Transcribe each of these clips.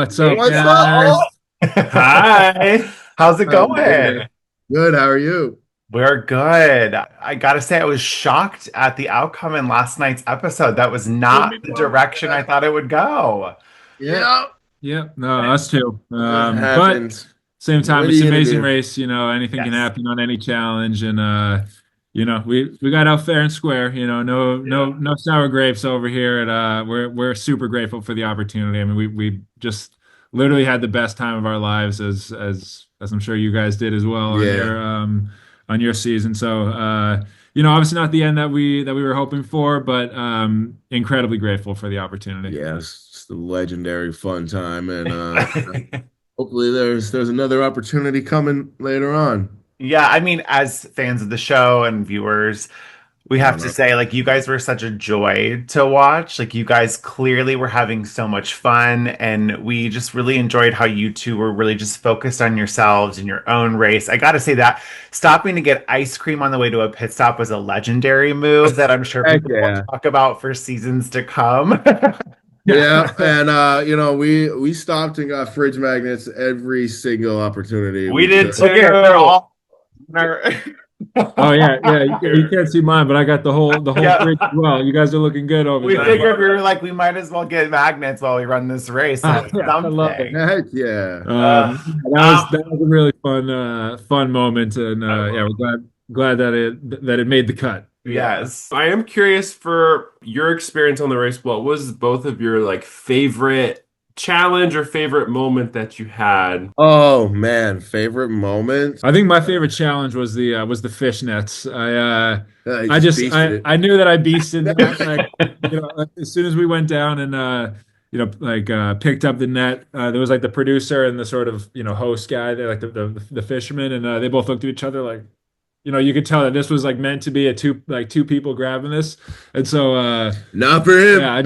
What's up, What's guys? up? Hi, how's it How you doing? going? Good. How are you? We're good. I gotta say, I was shocked at the outcome in last night's episode. That was Let not me the know. direction I thought it would go. Yeah, Yeah, no, us too. it But happens. same time, What are it's you gonna Amazing do? Race. Anything can Yes. happen on any challenge, and we got out fair and square. No sour grapes over here. And we're super grateful for the opportunity. I mean, we just literally had the best time of our lives, as I'm sure you guys did as well Yeah. on your season. So obviously not the end that we were hoping for, but incredibly grateful for the opportunity. Yeah, it's just a legendary fun time, and hopefully there's another opportunity coming later on. Yeah, I mean, as fans of the show and viewers, we No, have to no. say, like, you guys were such a joy to watch. Like, you guys clearly were having so much fun, and we just really enjoyed how you two were really just focused on yourselves and your own race. I gotta say that stopping to get ice cream on the way to a pit stop was a legendary move that I'm sure Heck people will yeah. talk about for seasons to come. Yeah, and we stopped and got fridge magnets every single opportunity We we did could. too. Okay, They're so all. oh yeah, you can't see mine, but I got the whole Yeah. fridge as well. You guys are looking good over We there. figured we were like, we might as well get magnets while we run this race. So it's Yeah, I love it. something. Heck yeah. Um, That was a really fun moment, and yeah, we're glad that it made the cut. Yeah. yes. I am curious for your experience on the race. What was both of your like favorite challenge or favorite moment that you had? Oh man, favorite moment. I think my favorite challenge was the fishnets. He I just just beasted it. I knew that I beasted that. Like, as soon as we went down and picked up the net, there was like the producer and the sort of host guy there, like the fisherman, and they both looked at each other like, you could tell that this was like meant to be a two people grabbing this, and so Not for yeah, him.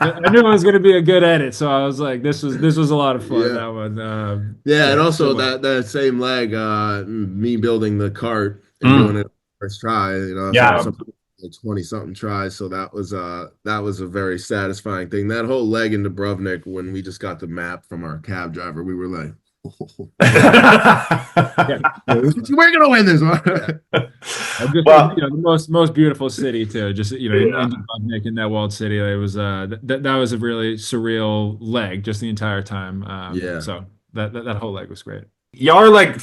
I knew it was going to be a good edit, so I was like, this was a lot of fun, Yeah. that one. Yeah, and Yeah, also so that same leg, me building the cart and Mm, doing it first try, yeah. some like 20 something tries. So that was a very satisfying thing. That whole leg in Dubrovnik when we just got the map from our cab driver, we were like, yeah. we're gonna win this one. And just Well, the most beautiful city too. Just yeah. in Dubrovnik, in that walled city, it was that was a really surreal leg just the entire time. Yeah. So that whole leg was great. Y'all are like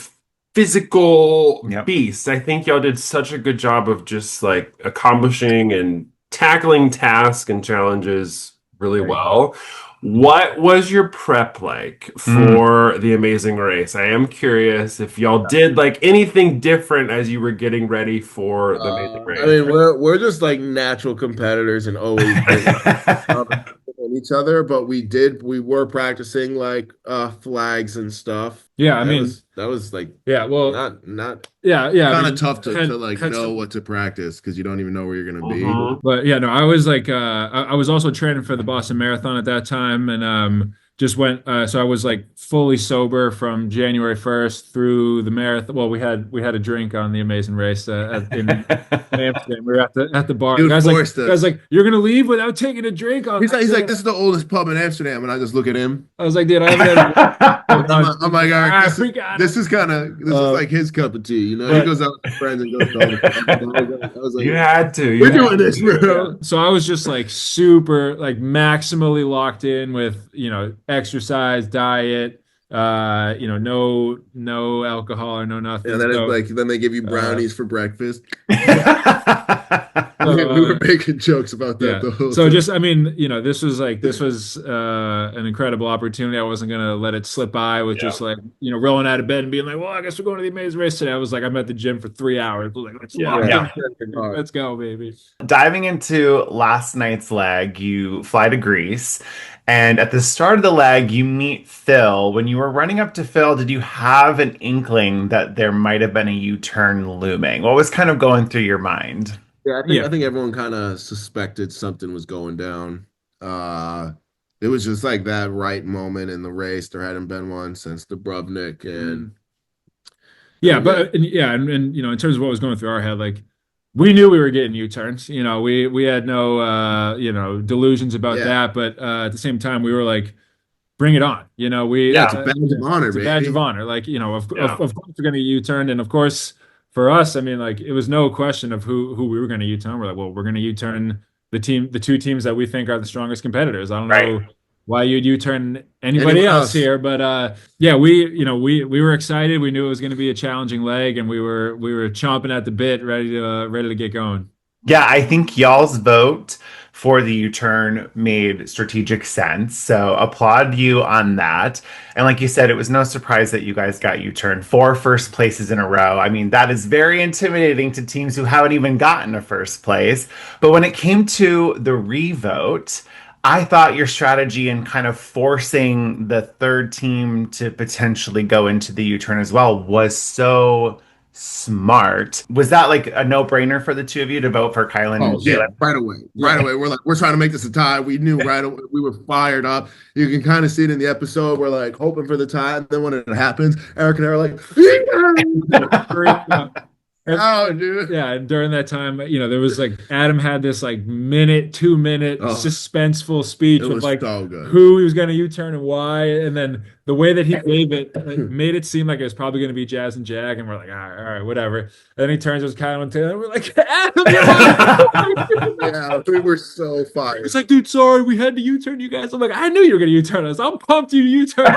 physical Yep. beasts. I think y'all did such a good job of just like accomplishing and tackling tasks and challenges really Very well. What was your prep like Mm. for the Amazing Race? I am curious if y'all did like anything different as you were getting ready for the Amazing I Race. mean, we're just like natural competitors and always bring on each other, but we were practicing like flags and stuff. Yeah, I mean, That was like yeah, well, not yeah. I kind of mean, tough to like had know some. what to practice because you don't even know where you're gonna be. Mhm. But yeah, no, I was like, I was also training for the Boston Marathon at that time, and just went. So I was like fully sober from January 1st through the marathon. Well, we had a drink on the Amazing Race in Amsterdam. We were at the bar. The Dude guy's forced guy's us. like, you're gonna leave without taking a drink? He's like, this is the oldest pub in Amsterdam, and I just look at him. I was like, dude, I haven't had a drink. I'm like, all right, We got it. this is Uh, like his cup of tea, you know. He but goes out with his friends and goes to all the I was like, You had to. we're You doing had this, to. bro. So I was just like super, like maximally locked in with, exercise, diet, no alcohol or no nothing. And then it's So, like, then they give you uh, brownies for breakfast. so, We were making jokes about that yeah. the whole So time. just, I mean, this was an incredible opportunity. I wasn't gonna let it slip by with Yeah. just like, rolling out of bed and being like, well, I guess we're going to the Amazing Race today. I was like, I'm at the gym for 3 hours. I was like, let's lock Yeah. in. Let's go, baby. Diving into last night's leg, you fly to Greece, and at the start of the leg, you meet Phil. When you were running up to Phil, did you have an inkling that there might have been a U-turn looming? What was kind of going through your mind? Yeah, Yeah. I think everyone kind of suspected something was going down. Uh, it was just like that right moment in the race. There hadn't been one since Dubrovnik, and Yeah, yeah, but and in terms of what was going through our head, like we knew we were getting U-turns. We had no delusions about yeah, that, but at the same time we were like, bring it on. Yeah, it's a badge of honor, It's a badge of baby. honor. Like, Yeah. of course we're going to U-turn. And of course, for us, I mean, like, it was no question of who we were going to U-turn. We're like, well, we're going to U-turn the two teams that we think are the strongest competitors. I don't Right. know why you'd U-turn anybody Anyone else else? here, but yeah, we were excited. We knew it was going to be a challenging leg, and we were chomping at the bit, ready to get going. Yeah, I think y'all's vote for the U-turn made strategic sense. So applaud you on that. And like you said, it was no surprise that you guys got U-turn 4 first places in a row. I mean, that is very intimidating to teams who haven't even gotten a first place. But when it came to the revote, I thought your strategy in kind of forcing the third team to potentially go into the U-turn as well was so smart. Was that like a no-brainer for the two of you to vote for Kylan and Oh yeah, Jalen? right away. Right Yeah. away. We're like, we're trying to make this a tie. We knew right away. We were fired up. You can kind of see it in the episode. We're like hoping for the tie. And then when it happens, Eric and I are like, And, oh, dude. yeah, and during that time, there was like Adam had this like minute, 2 minute Oh, suspenseful speech it with was like so good. who he was going to U-turn and why, and then the way that he gave it made it seem like it was probably going to be Jazz and Jag, and we're like, all right, whatever. And then he turns to his Kyle and Taylor, and we're like, Adam, Yeah, we were so fired. it's like, dude, sorry, we had to U-turn you guys. I'm like, I knew you were going to U-turn us. I'm pumped you U-turn.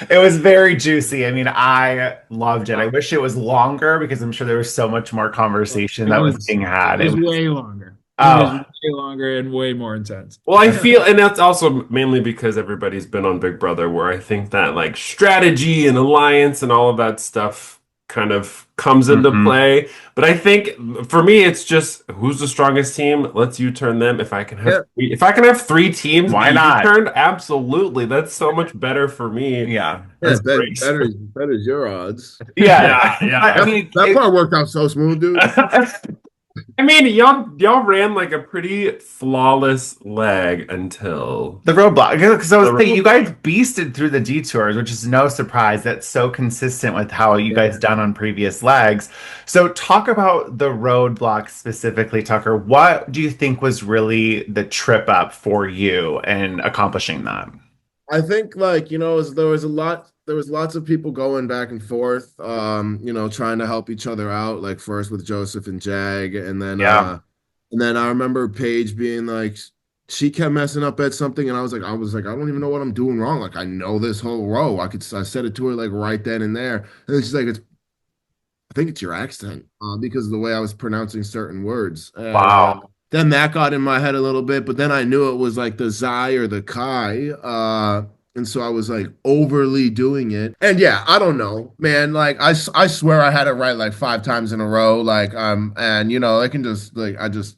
It was very juicy. I mean, I loved it. I wish it was longer because I'm sure there was so much more conversation that was being had. It was It was, way longer. It was oh, way longer and way more intense. Well, I feel, and that's also mainly because everybody's been on Big Brother, where I think that like strategy and alliance and all of that stuff kind of comes into mhm. play. But I think for me, it's just who's the strongest team? Let's U-turn them. If I can have Yeah. if I can have three teams Why be not? U-turned, absolutely. That's so much better for me. Yeah. Yeah, That's great. better is your odds. Yeah. Yeah, I yeah. mean, That part worked out so smooth, dude. I mean, y'all ran like a pretty flawless leg until the roadblock, because I was The saying you guys beasted through the detours, which is no surprise. That's so consistent with how you guys done on previous legs. So talk about the roadblock specifically, Tucker. What do you think was really the trip up for you in accomplishing that? I think like, there was lots of people going back and forth, trying to help each other out, like first with Joseph and Jag, Yeah. and then I remember Paige being like she kept messing up at something and I was like, I don't even know what I'm doing wrong. Like I know this whole row. I said it to her like right then and there. And then she's like, I think it's your accent, because of the way I was pronouncing certain words. And Wow. then that got in my head a little bit, but then I knew it was like the Zai or the Kai. And so I was like overly doing it. And yeah, I don't know, man. Like I swear I had it right like 5 times in a row. Like and I can just like I just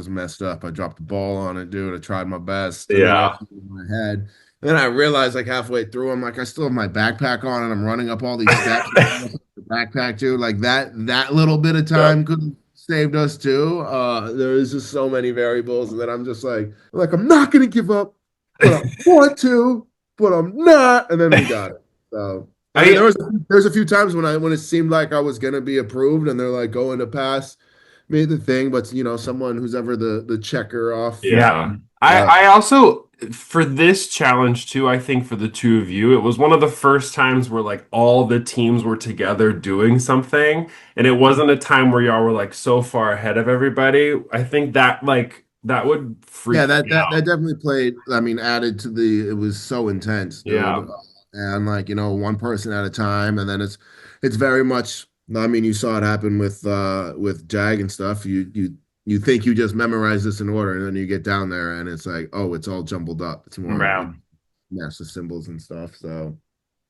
messed up. I dropped the ball on it, dude. I tried my best. And then I yeah. was in my head. And then I realized like halfway through, I'm like, I still have my backpack on and I'm running up all these steps with the backpack too. Like that little bit of time could have saved us too. There is just so many variables, and then I'm just like I'm not gonna give up, but I want to, but I'm not. And then we got it. So I mean, there's a few times when it seemed like I was gonna be approved, and they're like going to pass me the thing, but someone who's ever the checker off. Yeah. I also for this challenge too, I think for the two of you, it was one of the first times where like all the teams were together doing something, and it wasn't a time where y'all were like so far ahead of everybody. I think that like that would freak Yeah, that me that out. that definitely played. I mean, added to it was so intense, Yeah. dude. And like, one person at a time, and then it's very much. I mean, you saw it happen with Jag and stuff. You think you just memorize this in order, and then you get down there, and it's like, oh, it's all jumbled up. It's more Wow. massive symbols and stuff. So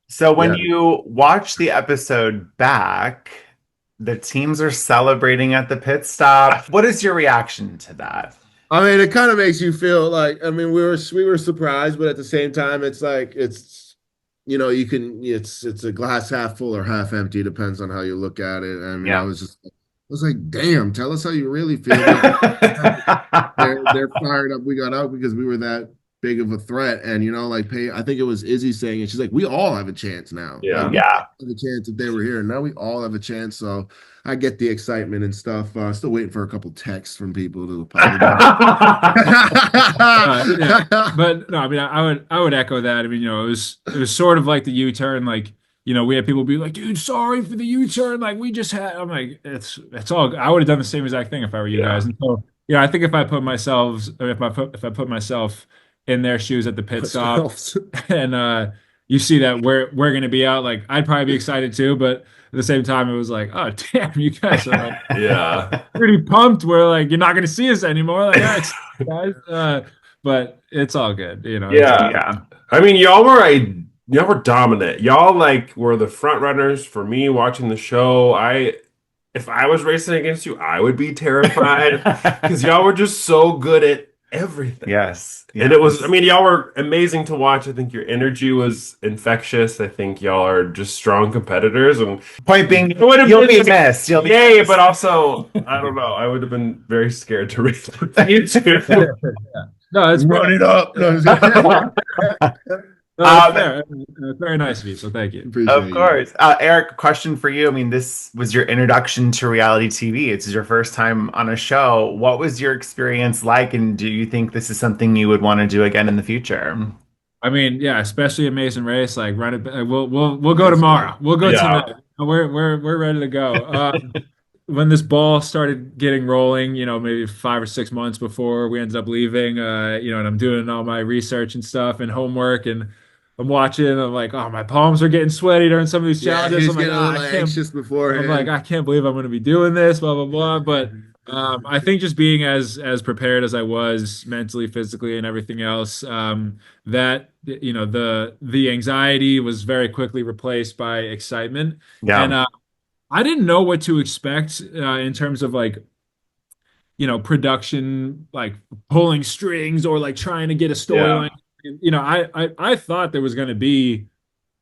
So when yeah, you watch the episode back, the teams are celebrating at the pit stop. What is your reaction to that? I mean, it kind of makes you feel like. I mean, we were surprised, but at the same time, it's like it's a glass half full or half empty, depends on how you look at it. I mean, Yeah. I was like, damn, tell us how you really feel. They're fired up. We got out because we were that big of a threat. And like I think it was Izzy saying it. She's like, we all have a chance now. Like Yeah. we Yeah. have a chance if they were here. Now we all have a chance. So I get the excitement and stuff. Still waiting for a couple texts from people to apologize. Yeah, but no, I mean, I would echo that. I mean, it was sort of like the U-turn. Like, we had people be like, "Dude, sorry for the U-turn. Like, we just had." I'm like, it's all. I would have done the same exact thing if I were you Yeah. guys. And so, I think if I put myself in their shoes at the pit stop, and you see that we're gonna be out, like, I'd probably be excited too. But at the same time, it was like, oh damn, you guys are like Yeah. pretty pumped. We're like, you're not gonna see us anymore. Like, all right, guys. But it's all good. It's all Yeah. good. Yeah. I mean, y'all were dominant. Y'all like were the front runners for me watching the show. If I was racing against you, I would be terrified because y'all were just so good at everything. Yes. And it was, I mean, y'all were amazing to watch. I think your energy was infectious. I think y'all are just strong competitors. And Point being, it would have you'll been be missed. You'll be yay, missed. but also, I don't know. I would have been very scared to race with you too. No, it's Run it up. No, no, it's fair. It's very nice of you. So thank you. appreciate Of you. course. Eric, question for you. I mean, this was your introduction to reality TV. It's your first time on a show. What was your experience like, and do you think this is something you would want to do again in the future? I mean, yeah, especially Amazing Race. Like, run it. We'll go tomorrow. We'll go Yeah. tonight. We're ready to go. When this ball started getting rolling, maybe 5 or 6 months before we ended up leaving, and I'm doing all my research and stuff and homework, and I'm watching. I'm like, oh, my palms are getting sweaty during some of these Yeah, challenges. he's I'm like, getting a little I can't. anxious I'm beforehand. like, I can't believe I'm going to be doing this, blah blah blah. But I think just being as prepared as I was mentally, physically, and everything else, that the anxiety was very quickly replaced by excitement, and Yeah. I didn't know what to expect in terms of like production, like pulling strings or like trying to get a Yeah. storyline. I thought there was going to be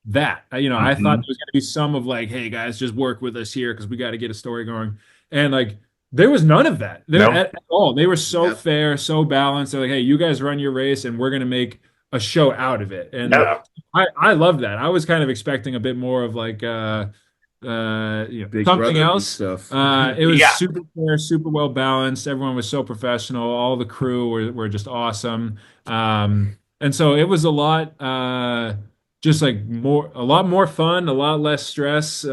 that. I thought Hmm. there was going to be some of like, hey guys, just work with us here because we got to get a story going. And like, there was none of that there No. at all. They were so Yep. fair, so balanced. They're like, hey, you guys run your race, and we're going to make a show out of it. And Yep. Yeah. I love that. I was kind of expecting a bit more of like Big something brother else. stuff. It was Yeah. super fair, super well balanced. Everyone was so professional. All the crew were just awesome. And so it was a lot, just like a lot more fun, a lot less stress.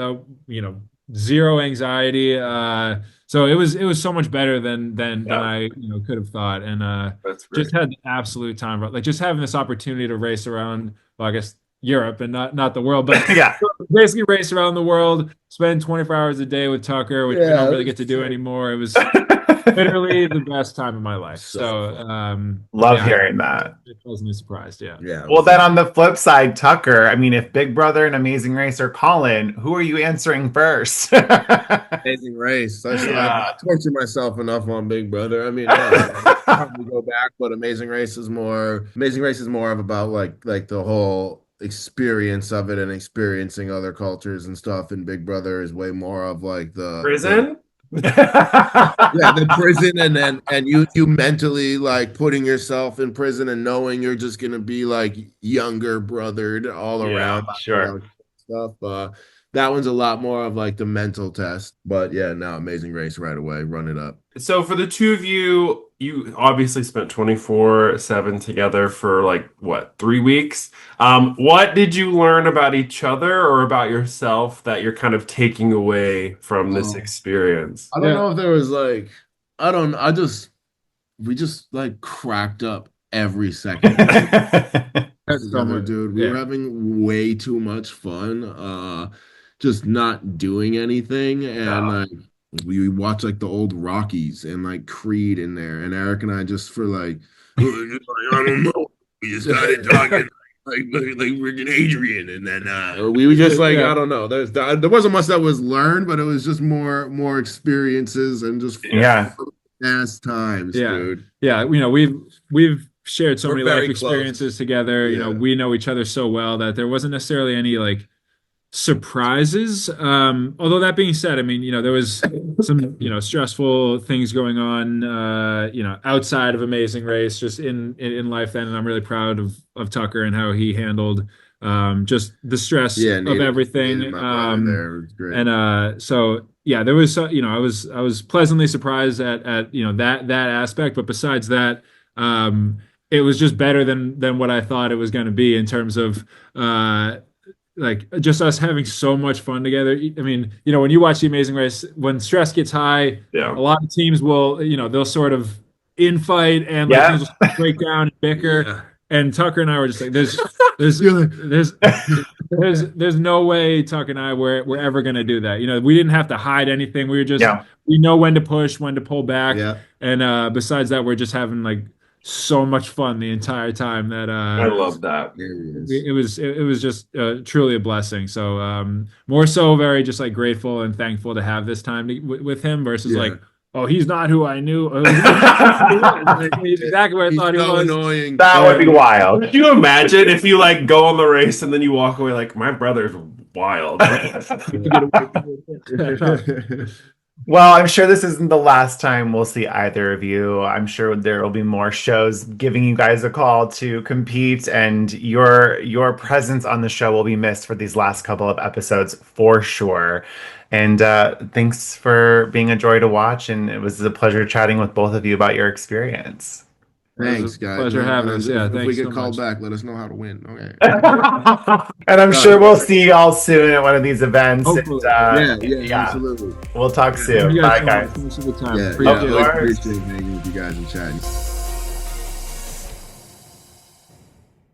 Zero anxiety. So it was so much better than Yeah. I could have thought, and That's just great. had the absolute time. Like, just having this opportunity to race around. Well, I guess Europe and not the world, but Yeah. basically race around the world, spend 24 hours a day with Tucker, which we Yeah, don't really get to do anymore. It was literally the best time of my life. So, Love yeah, hearing that. I'm pleasantly surprised. Yeah. Yeah. Well, then on the flip side, Tucker, I mean, if Big Brother and Amazing Race are calling, who are you answering first? Amazing Race. Yeah. I torture myself enough on Big Brother. I mean, I'll probably go back, but Amazing Race is more. Amazing Race is more of about like the whole experience of it and experiencing other cultures and stuff. And Big Brother is way more of like the Prison? yeah, the prison, and you mentally like putting yourself in prison and knowing you're just gonna be like younger brothered all Yeah, around, sure. stuff. That one's a lot more of like the mental test. But yeah, now Amazing Race right away, run it up. So for the two of you, you obviously spent 24/7 together for like what, 3 weeks? What did you learn about each other or about yourself that you're kind of taking away from this Oh. experience? I don't Yeah. know if there was like I don't I just we just like cracked up every second. That's so Together, much. dude. We were Yeah. having way too much fun. Just not doing anything. And Yeah. like we watched like the old Rockies and like Creed in there. And Eric and I just for like, I don't know. We just started talking like Virgin Adrian. And then we were just like, Yeah. I don't know. There wasn't much that was learned, but it was just more experiences and just Yeah. fast times, Yeah. dude. Yeah, we've shared so We're many life very close. experiences together. Yeah. We know each other so well that there wasn't necessarily any like surprises. Although that being said, I mean, there was some, stressful things going on, outside of Amazing Race, just in life then, and I'm really proud of Tucker and how he handled just the stress Yeah, of needed everything. my brother there. It was great. And so yeah, there was, I was pleasantly surprised at that aspect, but besides that, it was just better than what I thought it was going to be in terms of like just us having so much fun together. I mean, when you watch The Amazing Race, when stress gets high, Yeah. a lot of teams will, they'll sort of infight and like Yeah. teams will break down and bicker. Yeah. And Tucker and I were just like, there's there's no way Tucker and I we're ever gonna do that. We didn't have to hide anything. We were just Yeah. we know when to push, when to pull back. Yeah. And besides that, we're just having like so much fun the entire time that I love that. There he is. it was just truly a blessing. So more so very just like grateful and thankful to have this time with him versus Yeah. like, oh, he's not who I knew. He's exactly where I He's thought he so was. annoying. That would be wild. Could you imagine if you like go on the race and then you walk away like my brother's wild? Well, I'm sure this isn't the last time we'll see either of you. I'm sure there will be more shows giving you guys a call to compete, and your presence on the show will be missed for these last couple of episodes for sure. And thanks for being a joy to watch, and it was a pleasure chatting with both of you about your experience. Thanks, guys. Pleasure having us. Yeah, if we thanks get so called much. back, let us know how to win. Okay. And I'm sure we'll see y'all soon at one of these events. Hopefully. And, Yeah, absolutely. We'll talk soon. Thank you Bye, so much. guys. Thanks for the time. Yeah, Appreciate Of it. course. always appreciate hanging with you guys and chatting.